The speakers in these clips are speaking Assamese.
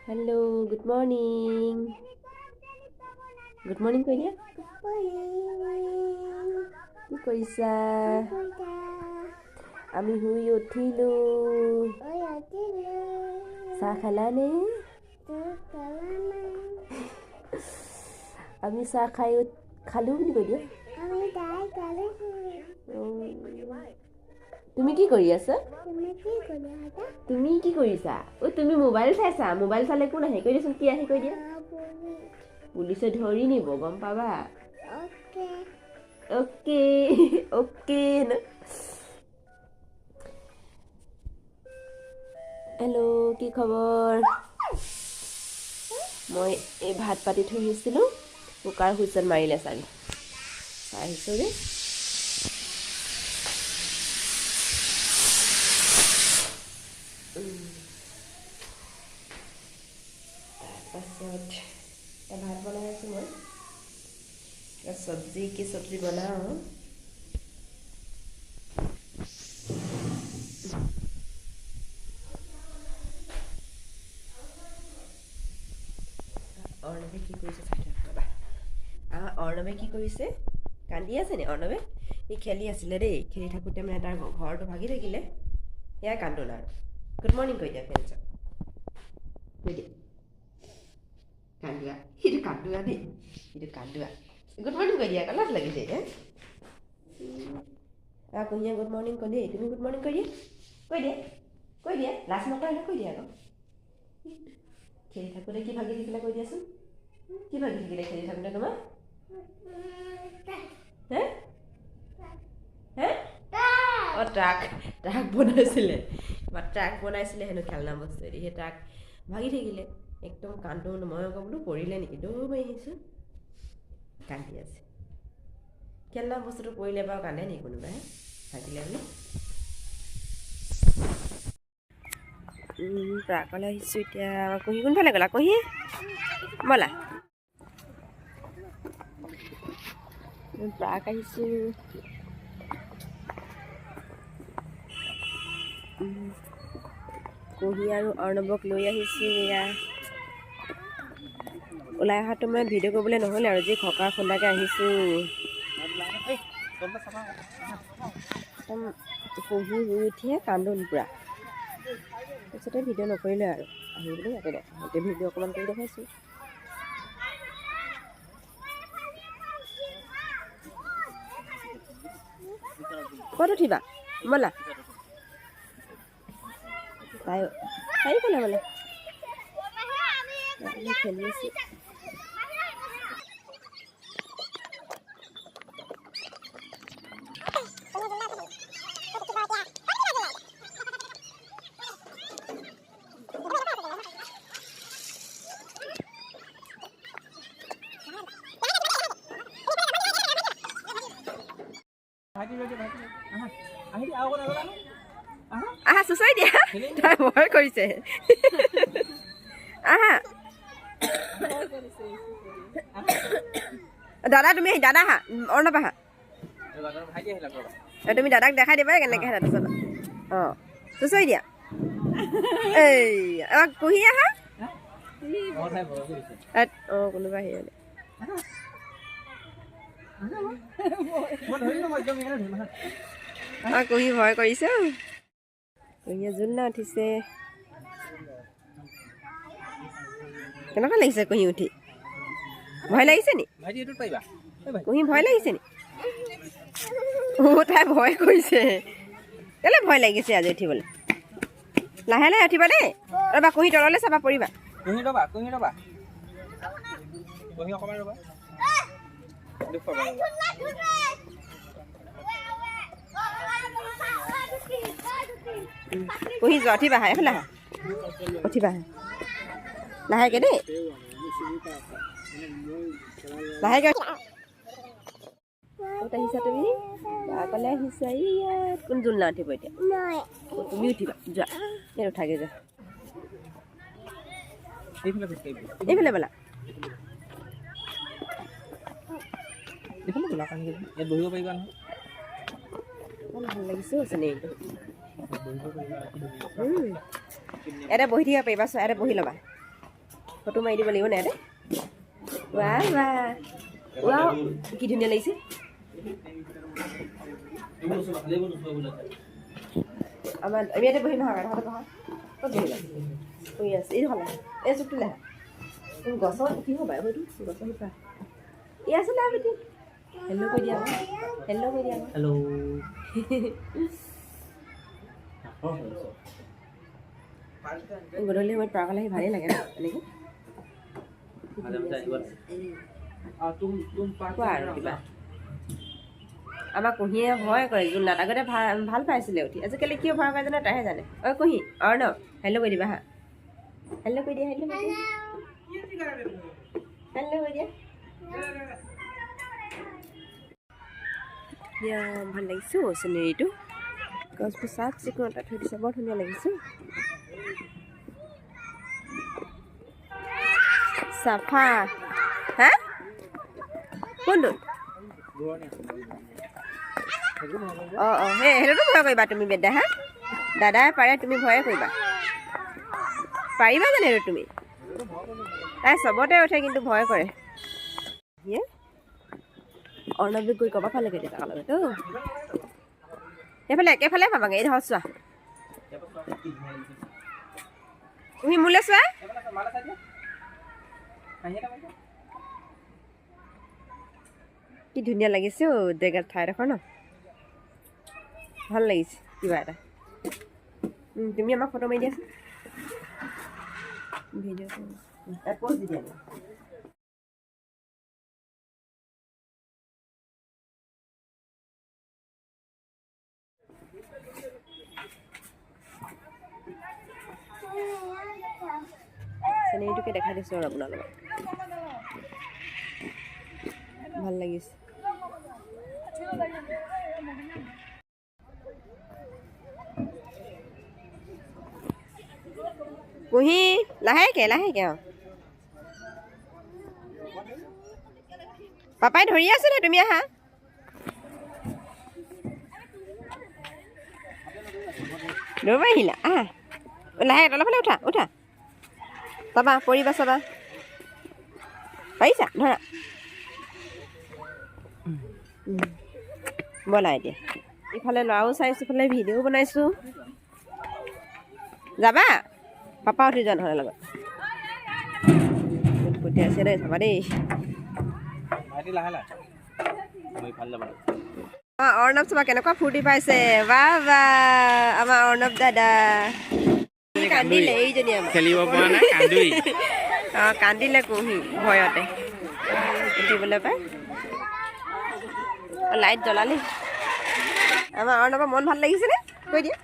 Hello, good morning. Good morning, Korea. কি কৰিছা? আমি শুই উঠিলো। চাহ খালানে? আমি চাহ খালো বুলি কৈ দিয়া। তুমি কি কৰি আছা? তুমি কি কৰিছা? ঐ তুমি মোবাইল চাইছা? মোবাইল চালে কোন আহে? কৈ দিয়াচোন কি আহে কৈ দিয়া। পুলিচে ধৰি নিব গম পাবা। অ'কে অ'কে ন। হেল্ল' কি খবৰ? মই এই ভাত পাতি থৈ আহিছিলোঁ। কুকাৰ হুইচেল মাৰিলে চাগে। চাই আহিছোঁ যে তাৰপাছত ভাত বনাই আছোঁ মই। চব্জি কি চব্জি বনাওঁ? অৰ্ণৱে কি কৰিছে অৰ্ণৱে কি কৰিছে? কান্দি আছে নি অৰ্ণৱে? সি খেলি আছিলে দেই। খেলি থাকোঁতে মানে তাৰ ঘৰটো ভাগি থাকিলে। সেয়াই কান্দোন আৰু। গুড মৰ্ণিং কৈ দিয়া ফ্ৰেণ্ডছক। কৈ দিয়া কান্দুৱা। সিটো কান্দুৱা দেই। সিটো কান্দুৱা। গুড মৰ্ণিং কৈ দিয়া আকৌ লাজ লাগিছে এতিয়া। কুঁহিয়ে গুড মৰ্ণিং কৈ দেই। তুমি গুড মৰ্ণিং কৈ দিয়া। কৈ দিয়া লাজ নকৰা নহয় কৈ দিয়া আকৌ। খেলি থাকোঁতে কি ভাগি থাকিলে কৈ দিয়াচোন। কি ভাগি থাকিলে খেলি থাকোঁতে তোমাৰ? হে হে অঁ ট্ৰাক বনাইছিলে। ট্ৰাক বনাইছিলে হেনো খেলনা বস্তুৱেদি। সেই ট্ৰাক ভাগি থাকিলে। একদম কান্দোন। মই আকৌ বোলো পৰিলে নেকি? দৌৰ মাৰি আহিছোঁ। কান্দি আছে। খেলনা বস্তুটো পৰিলে বাৰু কান্দে নেকি কোনোবাই? ভাগিলে বোলো। ট্ৰাকলৈ আহিছোঁ এতিয়া। কুঁহি কোনফালে গ'লা? কুঁহি ব'লা। ট্ৰাক আহিছোঁ। কুঁহি আৰু অৰ্ণৱক লৈ আহিছোঁ। এয়া ওলাই অহাটো মই ভিডিঅ' কৰিবলৈ নহ'লে আৰু যি খকা খুন্দাকৈ আহিছোঁ। একদম কুঁহি শুই উঠিয়ে কান্দোন পূৰা। তাৰপিছতে ভিডিঅ' নকৰিলে আৰু আহি বোলো ইয়াতে ভিডিঅ' অকণমান কৰি দেখাইছোঁ। ক'ত উঠিবা? ব'লা চাৰিওফালে ব'লা। খেলি আছোঁ। আহা চুচৰি দিয়া। তাই ভয় কৰিছে। আহা দাদা তুমি দাদা আহা অৰ্ণৱ আহা। তুমি দাদাক দেখাই দিবা কেনেকৈ আহে তাৰপিছত। অঁ চুচৰি দিয়া। এই কুঁহি আহা। অঁ কোনোবা আহি কুঁহি ভয় কৰিছে। কুঁহিয়ে জোলনা উঠিছে। কেনেকুৱা লাগিছে কুঁহি উঠি? ভয় লাগিছে নি? কুঁহি ভয় লাগিছে নি? তাই ভয় কৰিছে। কেলৈ ভয় লাগিছে আজি উঠিবলৈ? লাহে লাহে উঠিবা দেই। ৰ'বা কুঁহি তললৈ চাবা পৰিবা। কুঁহি যোৱা উঠিবা এফালে আহা। উঠিবা লাহেকৈ দেই। লাহেকৈ ক'ত আহিছা তুমি? অকলে আহিছা। ইয়াত কোন জোলনা উঠিব এতিয়া? তুমি উঠিবা যোৱা। এই উঠাগে যোৱা। এইফালে ব'লা। বহিব পাৰিবা নহয়। ভাল লাগিছে চিনেৰীটো। ইয়াতে বহি থাকিব পাৰিবা। ইয়াতে বহি ল'বা। ফটো মাৰি দিব লাগিব নাই দে বাহ বাহ ৱাও কি ধুনীয়া লাগিছে আমাৰ আমি ইয়াতে বহি নহয় ঘৰতে বহা ক'ত বহিবা শুই আছে এই হ'লে এই চুকটোলে গছৰ কি হ'ব বাৰু হয়তো গছৰ শিপা ই আছে না বেটি হেল্ল' কৈ দিয়া হেল্ল' কৈ দিয়া হেল্ল' গধূলি সময়ত পাৰ্কলৈ আহি ভালেই লাগে ন এনেকৈ কোৱা আৰু কিবা আমাৰ কুঁহিয়ে ভয় কৰে জোনাত আগতে ভাল পাইছিলে উঠি আজিকালি কিয় ভয় কৰে জানে তাইহে জানে ঐ কুঁহি ন হেল্ল' কৈ দিবা হা হেল্ল' কৈ দিয়া হেল্ল' কৈ দিয়া হেল্ল' কৈ দিয়া ভাল লাগিছে চিনেৰীটো গছবোৰ চাফ চিকুণতা থৈ দিছে বৰ ধুনীয়া লাগিছে চাফা হা কোনটো সেইটোতো ভয় কৰিবা তুমি বেদা হা দাদাই পাৰে তুমি ভয়ে কৰিবা পাৰিবা জানো সেইটো তুমি তাই চবতে উঠে কিন্তু ভয় কৰে অৰ্ণৱ গৈ ক'বা ফালেগে দেউতাকৰ লগতো সেইফালে একেফালে পাবাগে এই ধৰ চোৱা তুমি মোলৈ চোৱা কি ধুনীয়া লাগিছে জেগা ঠাইডোখৰ ন ভাল লাগিছে কিবা এটা তুমি আমাক ফটো মাৰি দিয়াচোন ভিডিঅ' প'ষ্ট দি দিয়া চেনেৰীটোকে দেখাই দিছোঁ আৰু আপোনাৰ লগত ভাল লাগিছে কুঁহি লাহেকে পাপাই ধৰি আছে নে তুমি আহা দৌৰ আহিলা আহা লাহে তলফালে উঠা চাবা পৰিবা চাবা পাৰিছা ধৰা ব'লা এতিয়া ইফালে ল'ৰাও চাইছোঁ ইফালে ভিডিঅ'ও বনাইছোঁ যাবা পাপা উঠি যোৱা নহ'লে লগত পঠিয়াইছে দেই চাবা দেই অৰ্ণৱ চাবা কেনেকুৱা ফূৰ্তি পাইছে বাহ আমাৰ অৰ্ণৱ দাদা কান্দিলে এইজনী খেলিব পৰা নাই কান্দিলে কুঁহি ভয়তে উঠিবলৈ পাই লাইট জ্বলালি আমাৰ অৰ্ণৱৰ মন ভাল লাগিছেনে কৈ দিয়া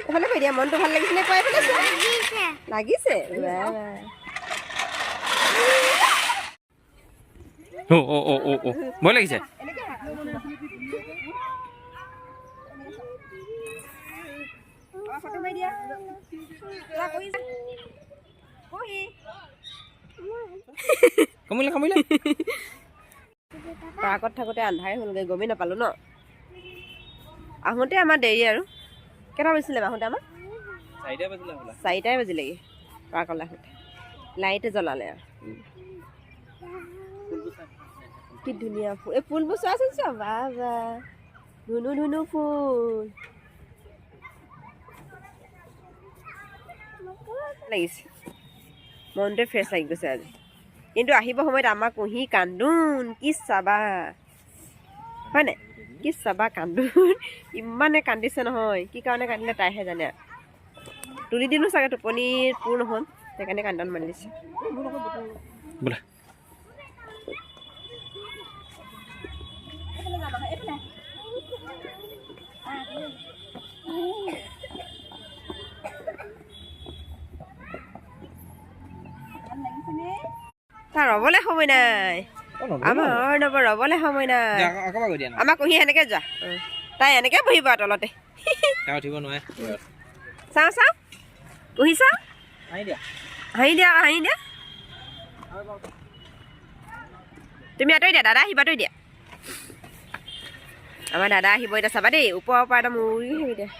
এইফালে কৈ দিয়া মনটো ভাল লাগিছেনে কৈ এইফালে লাগিছে ভয় লাগিছে কমিলে পাৰ্কত থাকোঁতে আন্ধাৰে হ'লগৈ গমেই নাপালোঁ ন আহোঁতে আমাৰ দেৰি আৰু কেইটা বাজিছিলে আহোঁতে আমাৰ 4টাই বাজিলেগৈ পাৰ্কলৈ আহোঁতে লাইটে জ্বলালে আৰু কি ধুনীয়া ফুল এই ফুলবোৰ চোৱাচোন চোৱা ধুনু ফুল লাগিছে মনটোৱে ফ্ৰেছ লাগি গৈছে আজি কিন্তু আহিব সময়ত আমাৰ কুঁহি কান্দোন কি চাবা হয় নাই কি চাবা কান্দোন ইমানে কান্দিছে নহয় কি কাৰণে কান্দিলে তাইহে জানে তুলি দিলোঁ চাগে টোপনিৰ পূৰ নহ'ল সেইকাৰণে কান্দন মাৰি দিছে তাৰ ৰ'বলৈ সময় নাই আমাৰ অৰ্ণৱৰ ৰ'বলৈ সময় নাই আমাৰ কুঁহি এনেকৈ যোৱা তাই এনেকৈ বহিব আৰু তলতে চাওঁ কুঁহি চাওঁ হাঁহি দিয়া তুমি আঁতৰি দিয়া দাদা আহিব আঁতৰি দিয়া আমাৰ দাদা আহিব এতিয়া চাবা দেই ওপৰৰ পৰা একদম উৰি আহিব দিয়া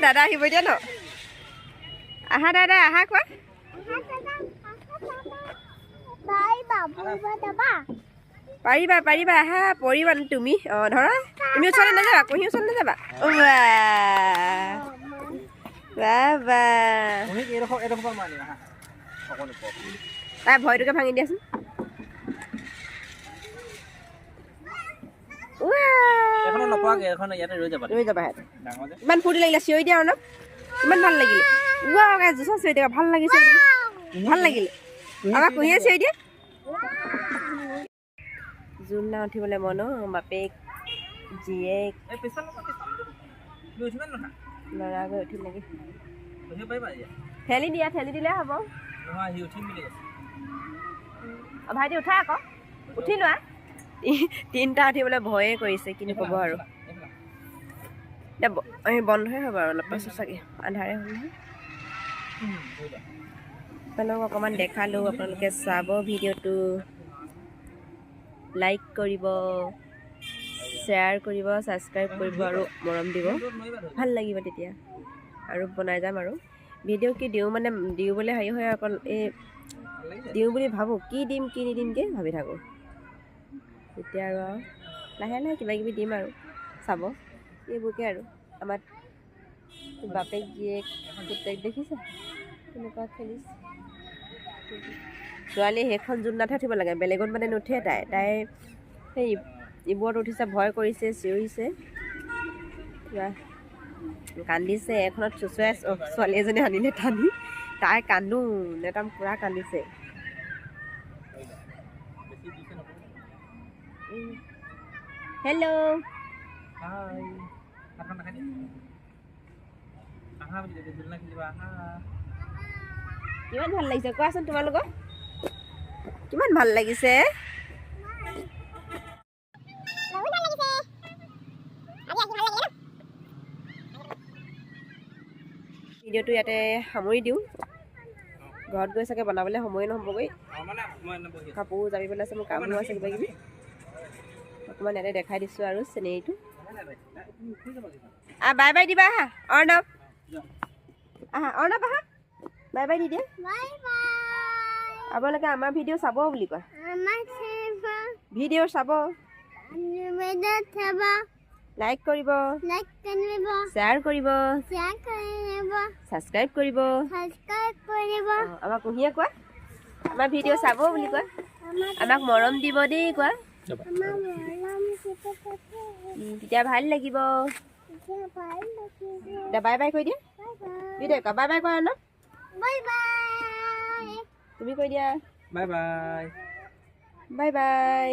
দাদা আহিব এতিয়া ন আহা দাদা আহা কোৱা পাৰিবা পাৰিবা আহা পৰিবা তুমি ধৰা তুমি ওচৰলৈ নাযাবা কুঁহি ওচৰলৈ নাযাবা বাবা তাই ভয়টোকে ভাঙি দিয়াচোন ইমান ফূৰ্তি লাগিলে চিঞৰি দিয়া অলপ ইমান ভাল লাগিলে জোচা চিঞৰি দিয়া ভাল লাগিছে ভাল লাগিলে আমাৰ কুঁহিয়ে চিঞৰি দিয়া জোলনা উঠিবলৈ মন বাপেক জীয়েক ল'ৰা গৈ উঠিম নেকি ঠেলি দিয়া ঠেলি দিলে হ'ব ভাইটি উঠা আকৌ উঠি লোৱা তিনিটা উঠিবলৈ ভয়ে কৰিছে কিনো ক'ব আৰু এতিয়া বন্ধই হ'ব আৰু অলপ পাছত চাগে আন্ধাৰে হ'ল নহয় আপোনালোকক অকণমান দেখালোঁ আপোনালোকে চাব ভিডিঅ'টো লাইক কৰিব শ্বেয়াৰ কৰিব ছাবস্ক্ৰাইব কৰিব আৰু মৰম দিব ভাল লাগিব তেতিয়া আৰু বনাই যাম আৰু ভিডিঅ' কি দিওঁ মানে দিবলৈ হেৰি হয় অকল এই দিওঁ বুলি ভাবোঁ কি দিম কি নিদিমকৈ ভাবি থাকোঁ তেতিয়া আৰু লাহে লাহে কিবা কিবি দিম আৰু চাব এইবোৰকে আৰু আমাৰ বাপেক জীয়েক পুতেক দেখিছে তেনেকুৱা খেলিছে ছোৱালী সেইখন জোলনাতহে উঠিব লাগে বেলেগত মানে নুঠে তাই সেই ইবোৰত উঠিছে ভয় কৰিছে চিঞৰিছে কিবা কান্দিছে এখনত চুচুৱাই ছোৱালী এজনী আনিলে টানি তাই কান্দো নেতাম পূৰা কান্দিছে হেল্ল' কিমান ভাল লাগিছে কোৱাচোন তোমালোকৰ কিমান ভাল লাগিছে ভিডিঅ'টো ইয়াতে সামৰি দিওঁ ঘৰত গৈ চাগে বনাবলৈ সময় নহ'বগৈ কাপোৰ জাপিবলৈ আছে মোৰ কামো আছে কিবা কিবি অকণমান ইয়াতে দেখাই দিছোঁ আৰু চিনেৰীটো বাই বাই দিবা আহা অৰ্ণৱ আহা অৰ্ণৱ আহা বাই বাই দি দিয়া আপোনালোকে আমাৰ ভিডিঅ' চাব বুলি কয় ভিডিঅ' চাব লাইক কৰিব শ্বেয়াৰ কৰিব ছাবস্ক্ৰাইব কৰিব আমাক কুঁহিয়ে কোৱা আমাৰ ভিডিঅ' চাব বুলি কয় আমাক মৰম দিব দেই কোৱা তেতিয়া ভাল লাগিব এতিয়া বাই বাই কৈ দিয়া ভিডিঅ' কোৱা বাই বাই কোৱা ন তুমি কৈ দিয়া বাই বাই বাই বাই